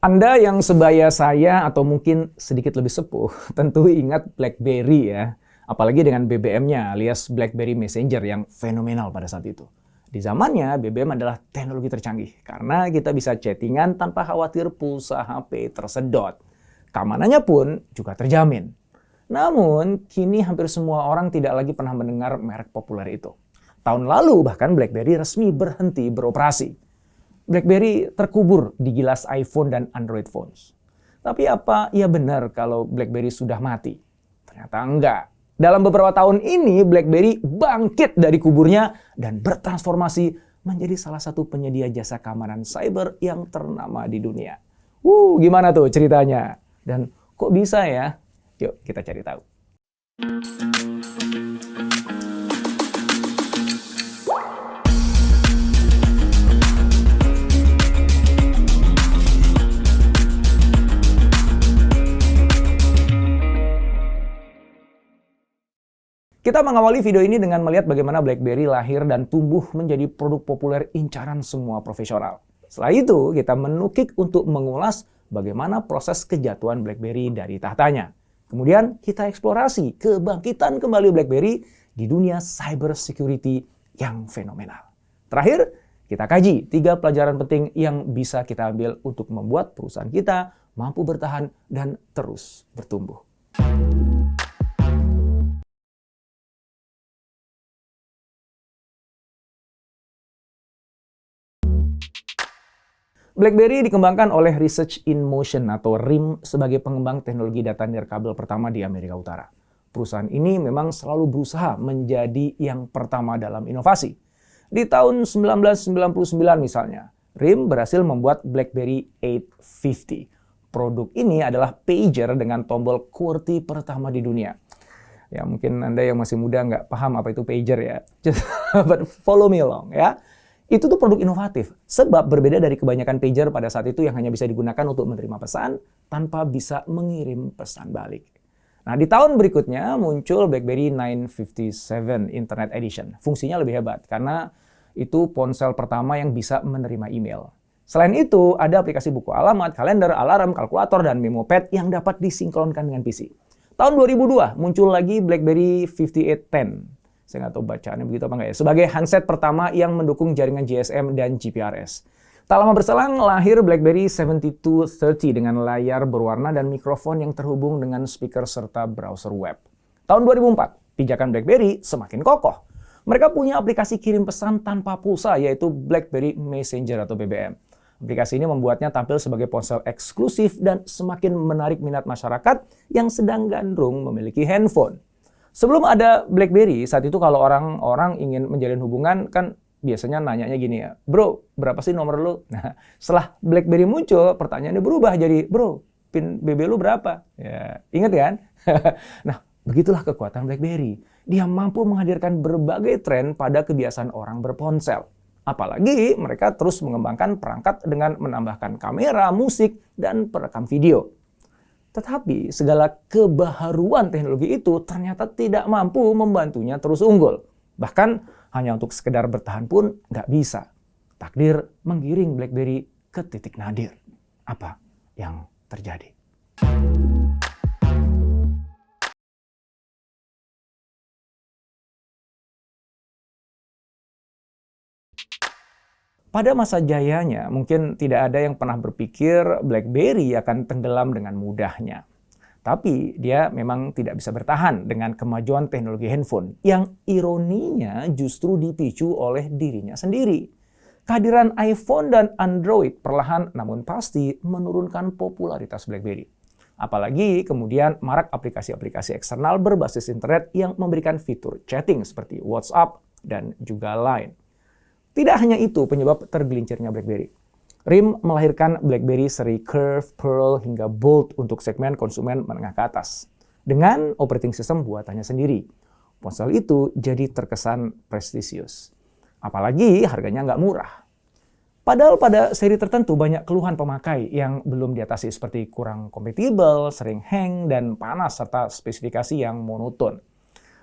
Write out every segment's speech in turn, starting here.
Anda yang sebaya saya atau mungkin sedikit lebih sepuh tentu ingat BlackBerry ya. Apalagi dengan BBM-nya alias BlackBerry Messenger yang fenomenal pada saat itu. Di zamannya BBM adalah teknologi tercanggih karena kita bisa chattingan tanpa khawatir pulsa HP tersedot. Keamanannya pun juga terjamin. Namun, kini hampir semua orang tidak lagi pernah mendengar merek populer itu. Tahun lalu bahkan BlackBerry resmi berhenti beroperasi. BlackBerry terkubur di gilas iPhone dan Android phones. Tapi apa iya benar kalau BlackBerry sudah mati? Ternyata enggak. Dalam beberapa tahun ini BlackBerry bangkit dari kuburnya dan bertransformasi menjadi salah satu penyedia jasa keamanan cyber yang ternama di dunia. Gimana tuh ceritanya? Dan kok bisa ya? Yuk kita cari tahu. Kita mengawali video ini dengan melihat bagaimana BlackBerry lahir dan tumbuh menjadi produk populer incaran semua profesional. Setelah itu, kita menukik untuk mengulas bagaimana proses kejatuhan BlackBerry dari tahtanya. Kemudian, kita eksplorasi kebangkitan kembali BlackBerry di dunia cyber security yang fenomenal. Terakhir, kita kaji 3 pelajaran penting yang bisa kita ambil untuk membuat perusahaan kita mampu bertahan dan terus bertumbuh. BlackBerry dikembangkan oleh Research in Motion atau RIM sebagai pengembang teknologi data nirkabel pertama di Amerika Utara. Perusahaan ini memang selalu berusaha menjadi yang pertama dalam inovasi. Di tahun 1999 misalnya, RIM berhasil membuat BlackBerry 850. Produk ini adalah pager dengan tombol QWERTY pertama di dunia. Ya mungkin Anda yang masih muda nggak paham apa itu pager ya. But follow me along ya. Itu tuh produk inovatif, sebab berbeda dari kebanyakan pager pada saat itu yang hanya bisa digunakan untuk menerima pesan tanpa bisa mengirim pesan balik. Nah, di tahun berikutnya muncul BlackBerry 957 Internet Edition. Fungsinya lebih hebat karena itu ponsel pertama yang bisa menerima email. Selain itu, ada aplikasi buku alamat, kalender, alarm, kalkulator, dan memo pad yang dapat disinkronkan dengan PC. Tahun 2002 muncul lagi BlackBerry 5810. Saya nggak tahu bacaannya begitu apa nggak ya. Sebagai handset pertama yang mendukung jaringan GSM dan GPRS. Tak lama berselang lahir BlackBerry 7230 dengan layar berwarna dan mikrofon yang terhubung dengan speaker serta browser web. Tahun 2004, pijakan BlackBerry semakin kokoh. Mereka punya aplikasi kirim pesan tanpa pulsa yaitu BlackBerry Messenger atau BBM. Aplikasi ini membuatnya tampil sebagai ponsel eksklusif dan semakin menarik minat masyarakat yang sedang gandrung memiliki handphone. Sebelum ada BlackBerry, saat itu kalau orang-orang ingin menjalin hubungan kan biasanya nanyanya gini ya, bro, berapa sih nomor lu? Nah, setelah BlackBerry muncul, pertanyaannya berubah jadi, bro, PIN BB lu berapa? Ya, ingat kan? Nah, begitulah kekuatan BlackBerry. Dia mampu menghadirkan berbagai tren pada kebiasaan orang berponsel. Apalagi mereka terus mengembangkan perangkat dengan menambahkan kamera, musik, dan perekam video. Tetapi segala kebaharuan teknologi itu ternyata tidak mampu membantunya terus unggul. Bahkan hanya untuk sekedar bertahan pun nggak bisa. Takdir menggiring BlackBerry ke titik nadir. Apa yang terjadi? Pada masa jayanya, mungkin tidak ada yang pernah berpikir BlackBerry akan tenggelam dengan mudahnya. Tapi dia memang tidak bisa bertahan dengan kemajuan teknologi handphone yang ironinya justru dipicu oleh dirinya sendiri. Kehadiran iPhone dan Android perlahan namun pasti menurunkan popularitas BlackBerry. Apalagi kemudian marak aplikasi-aplikasi eksternal berbasis internet yang memberikan fitur chatting seperti WhatsApp dan juga Line. Tidak hanya itu penyebab tergelincirnya BlackBerry. RIM melahirkan BlackBerry seri Curve, Pearl, hingga Bold untuk segmen konsumen menengah ke atas. Dengan operating system buatannya sendiri. Ponsel itu jadi terkesan prestisius. Apalagi harganya nggak murah. Padahal pada seri tertentu banyak keluhan pemakai yang belum diatasi seperti kurang kompatibel, sering hang, dan panas serta spesifikasi yang monoton.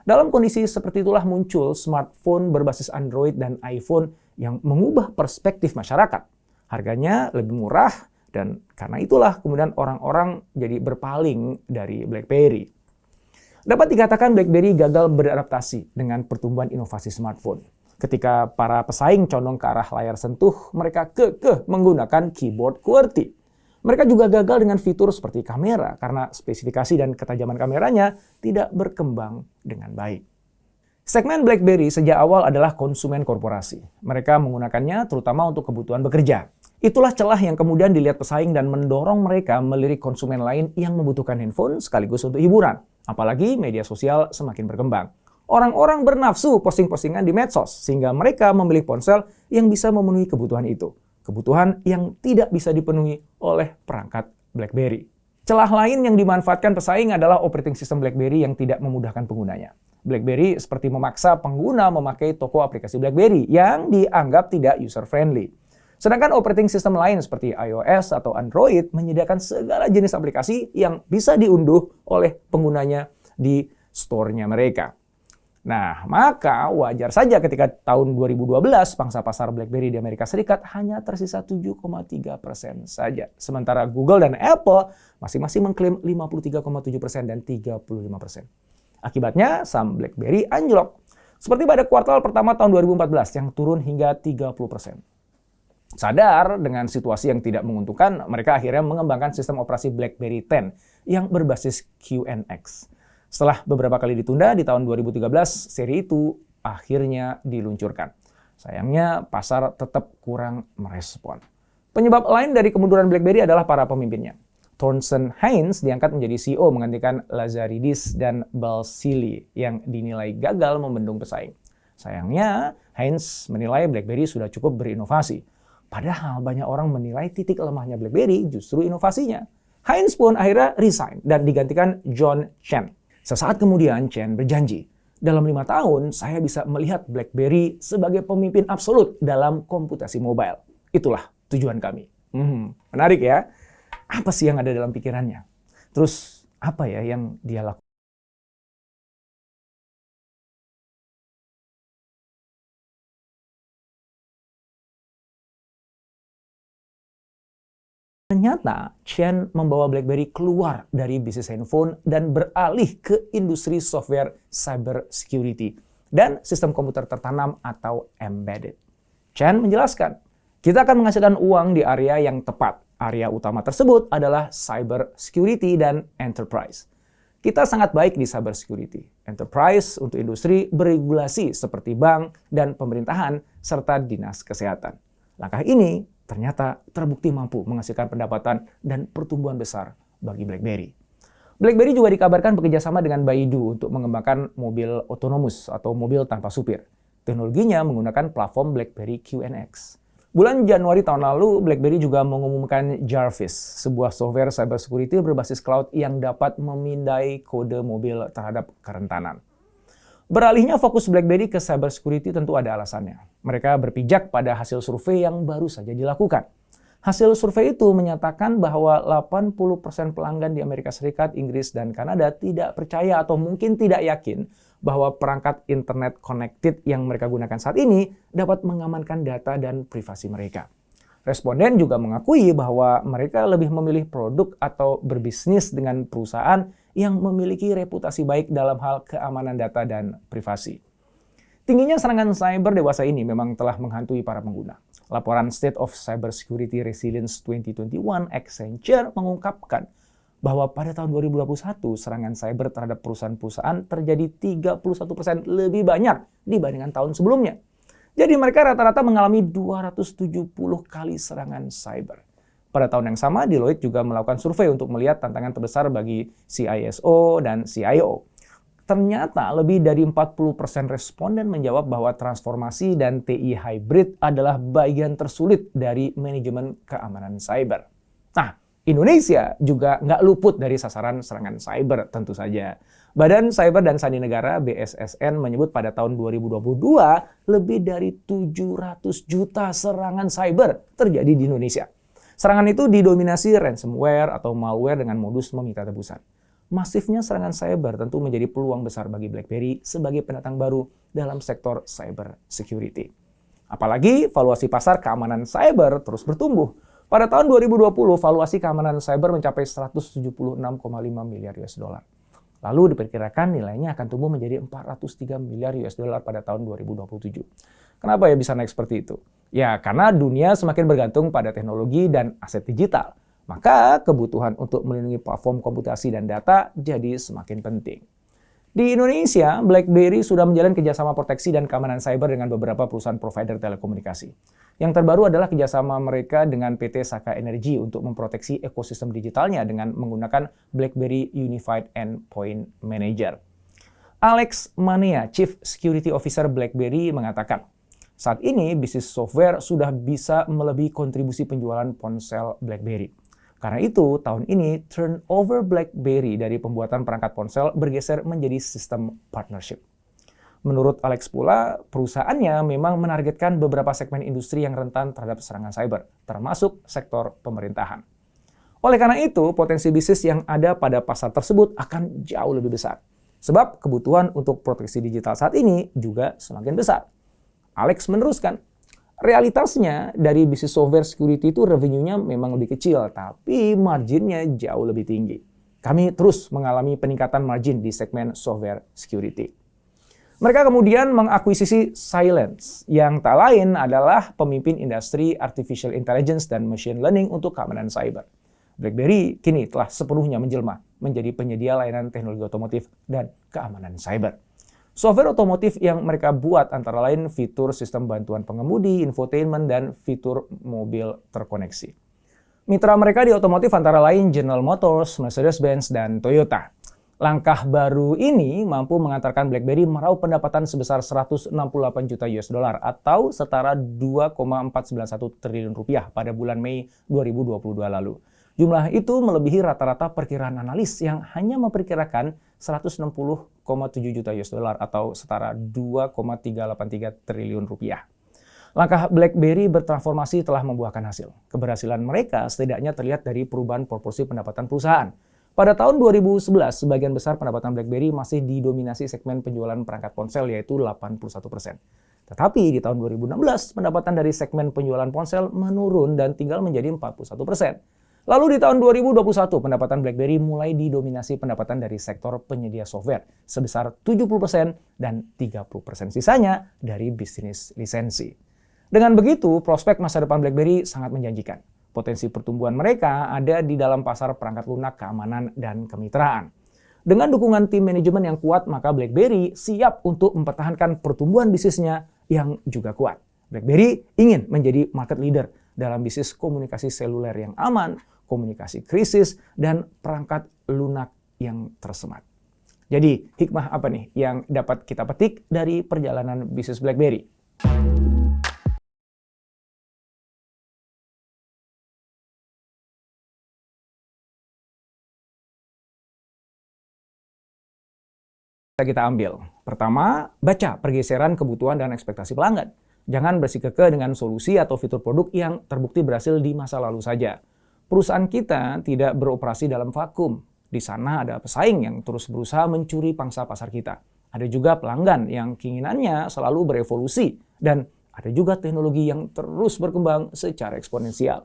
Dalam kondisi seperti itulah muncul smartphone berbasis Android dan iPhone yang mengubah perspektif masyarakat. Harganya lebih murah Dan karena itulah kemudian orang-orang jadi berpaling dari BlackBerry. Dapat dikatakan BlackBerry gagal beradaptasi dengan pertumbuhan inovasi smartphone. Ketika para pesaing condong ke arah layar sentuh, mereka kekeh menggunakan keyboard QWERTY. Mereka juga gagal dengan fitur seperti kamera karena spesifikasi dan ketajaman kameranya tidak berkembang dengan baik. Segmen BlackBerry sejak awal adalah konsumen korporasi. Mereka menggunakannya terutama untuk kebutuhan bekerja. Itulah celah yang kemudian dilihat pesaing dan mendorong mereka melirik konsumen lain yang membutuhkan handphone sekaligus untuk hiburan. Apalagi media sosial semakin berkembang. Orang-orang bernafsu posting-postingan di medsos sehingga mereka memilih ponsel yang bisa memenuhi kebutuhan itu. Kebutuhan yang tidak bisa dipenuhi oleh perangkat BlackBerry. Celah lain yang dimanfaatkan pesaing adalah operating system BlackBerry yang tidak memudahkan penggunanya. BlackBerry seperti memaksa pengguna memakai toko aplikasi BlackBerry yang dianggap tidak user-friendly. Sedangkan operating system lain seperti iOS atau Android menyediakan segala jenis aplikasi yang bisa diunduh oleh penggunanya di store-nya mereka. Nah, maka wajar saja ketika tahun 2012 pangsa pasar BlackBerry di Amerika Serikat hanya tersisa 7,3% saja. Sementara Google dan Apple masing-masing mengklaim 53,7% dan 35%. Akibatnya, saham BlackBerry anjlok. Seperti pada kuartal pertama tahun 2014 yang turun hingga 30%. Sadar dengan situasi yang tidak menguntungkan, mereka akhirnya mengembangkan sistem operasi BlackBerry 10 yang berbasis QNX. Setelah beberapa kali ditunda, di tahun 2013, seri itu akhirnya diluncurkan. Sayangnya, pasar tetap kurang merespon. Penyebab lain dari kemunduran BlackBerry adalah para pemimpinnya. Thorsten Heinz diangkat menjadi CEO menggantikan Lazaridis dan Balsillie yang dinilai gagal membendung pesaing. Sayangnya, Heinz menilai BlackBerry sudah cukup berinovasi. Padahal banyak orang menilai titik lemahnya BlackBerry justru inovasinya. Heinz pun akhirnya resign dan digantikan John Chen. Sesaat kemudian Chen berjanji, dalam 5 tahun saya bisa melihat BlackBerry sebagai pemimpin absolut dalam komputasi mobile. Itulah tujuan kami. Menarik ya. Apa sih yang ada dalam pikirannya? Terus apa ya yang dia lakukan? Ternyata Chen membawa BlackBerry keluar dari bisnis handphone dan beralih ke industri software cyber security dan sistem komputer tertanam atau embedded. Chen menjelaskan, kita akan menghasilkan uang di area yang tepat. Area utama tersebut adalah cyber security dan enterprise. Kita sangat baik di cyber security. Enterprise untuk industri beregulasi seperti bank dan pemerintahan serta dinas kesehatan. Langkah ini ternyata terbukti mampu menghasilkan pendapatan dan pertumbuhan besar bagi BlackBerry. BlackBerry juga dikabarkan bekerjasama dengan Baidu untuk mengembangkan mobil otonomus atau mobil tanpa supir. Teknologinya menggunakan platform BlackBerry QNX. Bulan Januari tahun lalu, BlackBerry juga mengumumkan Jarvis, sebuah software cybersecurity berbasis cloud yang dapat memindai kode mobil terhadap kerentanan. Beralihnya fokus BlackBerry ke cybersecurity tentu ada alasannya. Mereka berpijak pada hasil survei yang baru saja dilakukan. Hasil survei itu menyatakan bahwa 80% pelanggan di Amerika Serikat, Inggris, dan Kanada tidak percaya atau mungkin tidak yakin bahwa perangkat internet connected yang mereka gunakan saat ini dapat mengamankan data dan privasi mereka. Responden juga mengakui bahwa mereka lebih memilih produk atau berbisnis dengan perusahaan yang memiliki reputasi baik dalam hal keamanan data dan privasi. Tingginya serangan cyber dewasa ini memang telah menghantui para pengguna. Laporan State of Cybersecurity Resilience 2021 Accenture mengungkapkan bahwa pada tahun 2021 serangan cyber terhadap perusahaan-perusahaan terjadi 31% lebih banyak dibandingkan tahun sebelumnya. Jadi mereka rata-rata mengalami 270 kali serangan cyber. Pada tahun yang sama, Deloitte juga melakukan survei untuk melihat tantangan terbesar bagi CISO dan CIO. Ternyata lebih dari 40% responden menjawab bahwa transformasi dan TI hybrid adalah bagian tersulit dari manajemen keamanan cyber. Nah, Indonesia juga nggak luput dari sasaran serangan cyber tentu saja. Badan Cyber dan Sandi Negara BSSN menyebut pada tahun 2022 lebih dari 700 juta serangan cyber terjadi di Indonesia. Serangan itu didominasi ransomware atau malware dengan modus meminta tebusan. Masifnya serangan cyber tentu menjadi peluang besar bagi BlackBerry sebagai pendatang baru dalam sektor cyber security. Apalagi valuasi pasar keamanan cyber terus bertumbuh. Pada tahun 2020, valuasi keamanan cyber mencapai 176,5 miliar US dollar. Lalu diperkirakan nilainya akan tumbuh menjadi 403 miliar US dollar pada tahun 2027. Kenapa ya bisa naik seperti itu? Ya, karena dunia semakin bergantung pada teknologi dan aset digital. Maka kebutuhan untuk melindungi platform komputasi dan data jadi semakin penting. Di Indonesia, BlackBerry sudah menjalin kerjasama proteksi dan keamanan cyber dengan beberapa perusahaan provider telekomunikasi. Yang terbaru adalah kerjasama mereka dengan PT Saka Energy untuk memproteksi ekosistem digitalnya dengan menggunakan BlackBerry Unified Endpoint Manager. Alex Manea, Chief Security Officer BlackBerry, mengatakan, saat ini bisnis software sudah bisa melebihi kontribusi penjualan ponsel BlackBerry. Karena itu, tahun ini turnover BlackBerry dari pembuatan perangkat ponsel bergeser menjadi sistem partnership. Menurut Alex pula, perusahaannya memang menargetkan beberapa segmen industri yang rentan terhadap serangan cyber, termasuk sektor pemerintahan. Oleh karena itu, potensi bisnis yang ada pada pasar tersebut akan jauh lebih besar. Sebab kebutuhan untuk proteksi digital saat ini juga semakin besar. Alex meneruskan, realitasnya dari bisnis software security itu revenue-nya memang lebih kecil, tapi marginnya jauh lebih tinggi. Kami terus mengalami peningkatan margin di segmen software security. Mereka kemudian mengakuisisi Cylance, yang tak lain adalah pemimpin industri artificial intelligence dan machine learning untuk keamanan cyber. BlackBerry kini telah sepenuhnya menjelma menjadi penyedia layanan teknologi otomotif dan keamanan cyber. Software otomotif yang mereka buat antara lain fitur sistem bantuan pengemudi, infotainment, dan fitur mobil terkoneksi. Mitra mereka di otomotif antara lain General Motors, Mercedes-Benz, dan Toyota. Langkah baru ini mampu mengantarkan BlackBerry meraup pendapatan sebesar 168 juta US dollar atau setara 2,491 triliun rupiah pada bulan Mei 2022 lalu. Jumlah itu melebihi rata-rata perkiraan analis yang hanya memperkirakan 160,7 juta US dollar atau setara 2,383 triliun rupiah. Langkah BlackBerry bertransformasi telah membuahkan hasil. Keberhasilan mereka setidaknya terlihat dari perubahan proporsi pendapatan perusahaan. Pada tahun 2011, sebagian besar pendapatan BlackBerry masih didominasi segmen penjualan perangkat ponsel yaitu 81%. Tetapi di tahun 2016, pendapatan dari segmen penjualan ponsel menurun dan tinggal menjadi 41%. Lalu di tahun 2021, pendapatan BlackBerry mulai didominasi pendapatan dari sektor penyedia software sebesar 70% dan 30% sisanya dari bisnis lisensi. Dengan begitu, prospek masa depan BlackBerry sangat menjanjikan. Potensi pertumbuhan mereka ada di dalam pasar perangkat lunak keamanan dan kemitraan. Dengan dukungan tim manajemen yang kuat, maka BlackBerry siap untuk mempertahankan pertumbuhan bisnisnya yang juga kuat. BlackBerry ingin menjadi market leader dalam bisnis komunikasi seluler yang aman, komunikasi krisis, dan perangkat lunak yang tersemat. Jadi, hikmah apa nih yang dapat kita petik dari perjalanan bisnis BlackBerry? Kita ambil. Pertama, baca pergeseran kebutuhan dan ekspektasi pelanggan. Jangan bersikukuh dengan solusi atau fitur produk yang terbukti berhasil di masa lalu saja. Perusahaan kita tidak beroperasi dalam vakum. Di sana ada pesaing yang terus berusaha mencuri pangsa pasar kita. Ada juga pelanggan yang keinginannya selalu berevolusi. Dan ada juga teknologi yang terus berkembang secara eksponensial.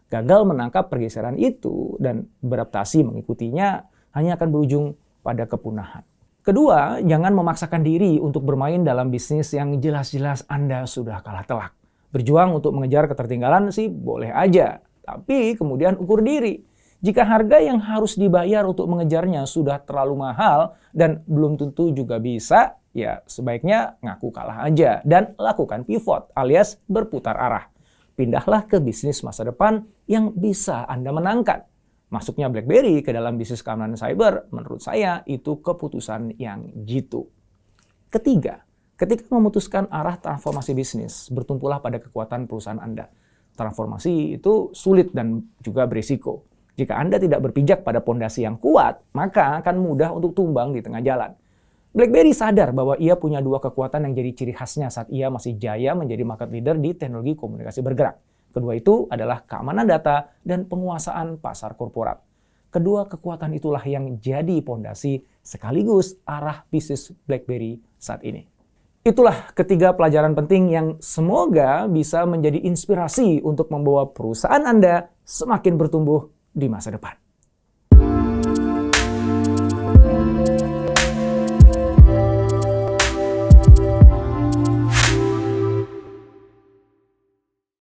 Gagal menangkap pergeseran itu dan beradaptasi mengikutinya hanya akan berujung pada kepunahan. Kedua, jangan memaksakan diri untuk bermain dalam bisnis yang jelas-jelas Anda sudah kalah telak. Berjuang untuk mengejar ketertinggalan sih boleh aja, tapi kemudian ukur diri. Jika harga yang harus dibayar untuk mengejarnya sudah terlalu mahal dan belum tentu juga bisa, ya sebaiknya ngaku kalah aja dan lakukan pivot alias berputar arah. Pindahlah ke bisnis masa depan yang bisa Anda menangkan. Masuknya BlackBerry ke dalam bisnis keamanan cyber, menurut saya itu keputusan yang jitu. Ketiga, ketika memutuskan arah transformasi bisnis, bertumpulah pada kekuatan perusahaan Anda. Transformasi itu sulit dan juga berisiko. Jika Anda tidak berpijak pada pondasi yang kuat, maka akan mudah untuk tumbang di tengah jalan. BlackBerry sadar bahwa ia punya dua kekuatan yang jadi ciri khasnya saat ia masih jaya menjadi market leader di teknologi komunikasi bergerak. Kedua itu adalah keamanan data dan penguasaan pasar korporat. Kedua kekuatan itulah yang jadi pondasi sekaligus arah bisnis BlackBerry saat ini. Itulah ketiga pelajaran penting yang semoga bisa menjadi inspirasi untuk membawa perusahaan Anda semakin bertumbuh di masa depan.